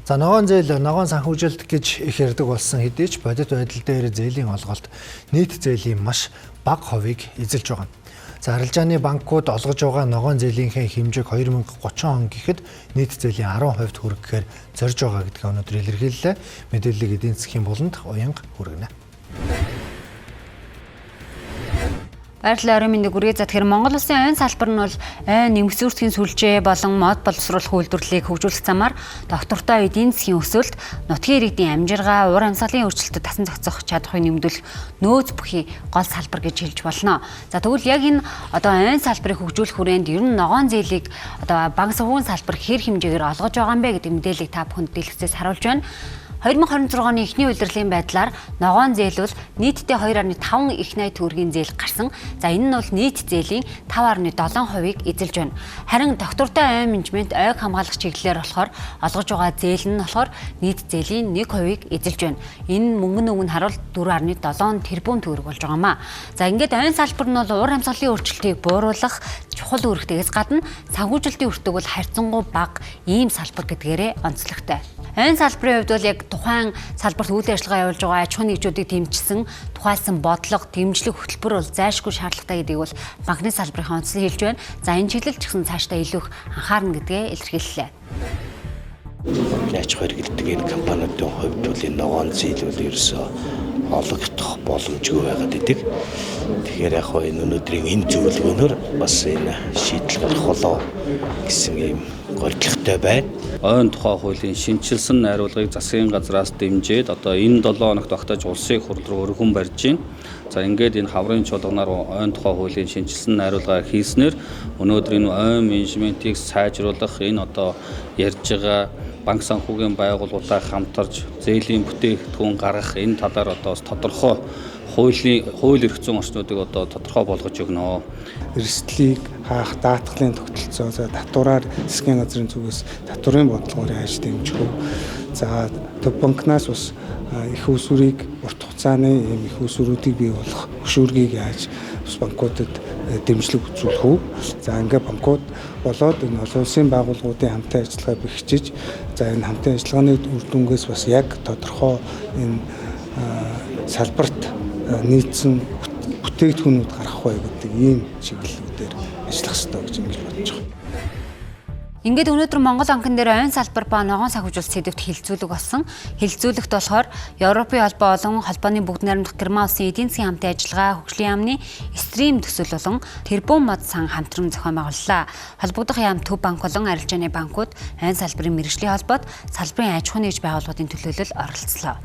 За ногоон зээл, ногоон санхүүжилт гэж их ярьдаг болсон хэдий ч бодит байдал дээр зээлийн олголт нийт зээлийн маш бага хувийг эзэлж байгаа. За арилжааны банкуд олгож байгаа ногоон зээлийнхээ хэмжээг 2030 он гэхэд нийт зээлийн 10% хүрэхээр зорж байгаа гэдгийг өнөөдөр илэрхийллээ. Мэдээллийг эдийн засгийн буланд уянга хүргэнэ. Баярлалаа минь гүрээ. За тэгэхээр Монгол Улсын ойн салбар нь бол ойн нэмэгцүүртгийн сүлжээ болон мод боловсруулах үйлдвэрлэлийг хөгжүүлэх замаар доктортой эдийн засгийн өсөлт, нутгийн иргэдийн амжиргаа, уур амьсгалын өөрчлөлтөд тасан зохицох чадхыг нэмэгдүүлэх нөөц бүхий гол салбар гэж хэлж болно. За тэгвэл яг энэ ойн салбарыг хөгжүүлэх хүрээнд ер нь ногоон зээлийг банк санхүүгийн салбар хэр хэмжээгээр олгож байгаа юм бэ гэдэг мэдээллийг та бүхэнд дэлгэцээс харуулж байна. 2026 оны эхний улирлын байдлаар ногоон зээл бол нийтдээ 2.5 их найт төгрөгийн зээл гарсан. За энэ нь бол нийт зээлийн 5.7%-ийг эзэлж байна. Харин доктортой ойн менежмент ойг хамгаалах чиглэлээр болохоор олгож байгаа зээл нь болохоор нийт зээлийн 1%-ийг эзэлж байна. Энэ мөнгөний үг нь харуул 4.7 тэрбум төгрөг болж байгаамаа. За ингээд ойн салбар нь бол уур амьсгалын өөрчлөлтийг бууруулах чухал үүрэгтэйгээс гадна санхүүжилтийн өртөг бол харьцангуй бага ийм салбар гэдгээрээ онцлогтой. Ойн салбарын хувьд бол яг тухайн салбарт үйл ажиллагаа явуулж байгаа аж ахуйн нэгжүүдийг дэмжсэн тухайлсан бодлого, дэмжлэг хөтөлбөр бол зайлшгүй шаардлагатай гэдгийг бол банкны салбарын онцлог хэлж байна. За энэ чиглэл ч гэсэн цаашдаа илүү их анхаарна гэдгээ илэрхийллээ. Аж ахуй хэрэглэдэг энэ компаниудын хувьд бол энэ ногоон зээл бол ерөөсөө олгох боломжгүй байгаад идэг. Тэгэхээр яг хоо энэ өнөөдрийн энэ зөвлөгөөнөөр бас энэ шийдэл гарах болоо гэсэн ийм горилготой байна. Ойн тухай хуулийн шинжилсэн найруулгыг засгийн газраас дэмжиж энэ 7 хоногт огтож улсын хурл руу өргөн барьж байна. За ингээд энэ хаврын чуулганаар ойн тухай хуулийн шинжилсэн найруулга хийснээр өнөөдөр энэ ойн менежментийг сайжруулах энэ ярьж байгаа банк санхүүгийн байгууллагуудаа хамтарч зээлийн бүтээгдэхүүн гаргах энэ талаар тодорхой хууль эрх зүйн орчнуудыг тодорхой болгож өгнө. Эрсдлийг хаах даатгалын тогтолцоо, татвараар засгийн газрын зүгээс татварын бодлогоор яаж дэмжих вэ? За төв банкнаас бас их усүрийг урт хугацааны ийм их усүрүүдийг бий болгох хөшүүргийг яаж бас банкудад дэмжлэг үзүүлэх үү? За ингээд банкуд болоод энэ олон улсын байгууллагуудын хамтын ажиллагаа бэхжиж, за энэ хамтын ажиллагааны үр дүнгээс бас яг тодорхой энэ салбарт нийцсэн бүтээгдэхүүнүүд гарах бай гэдэг ийм чиглэлүүдээр ажиллах хэрэгтэй гэж ингэж бодож байгаа. Ингээд өнөөдөр Монгол банкн дээр ойн салбар ба ногоон санхүүжилт сэдвт хилцүүлэг болсон. Хилцүүлэгт болохоор Европын холбоо болон холбооны бүгд найрамдах Герман улсын эдийн засгийн хамтын ажиллагаа хөгжлийн яамны стрим төсөл болон тэрбум мод сан хамтран зохион байгууллаа. Холбогдох яам төв банк болон арилжааны банкуд ойн салбарын мэргэжлийн холбоод салбарын аж ахуйн нэгж байгууллагуудын төлөөлөл оролцлоо.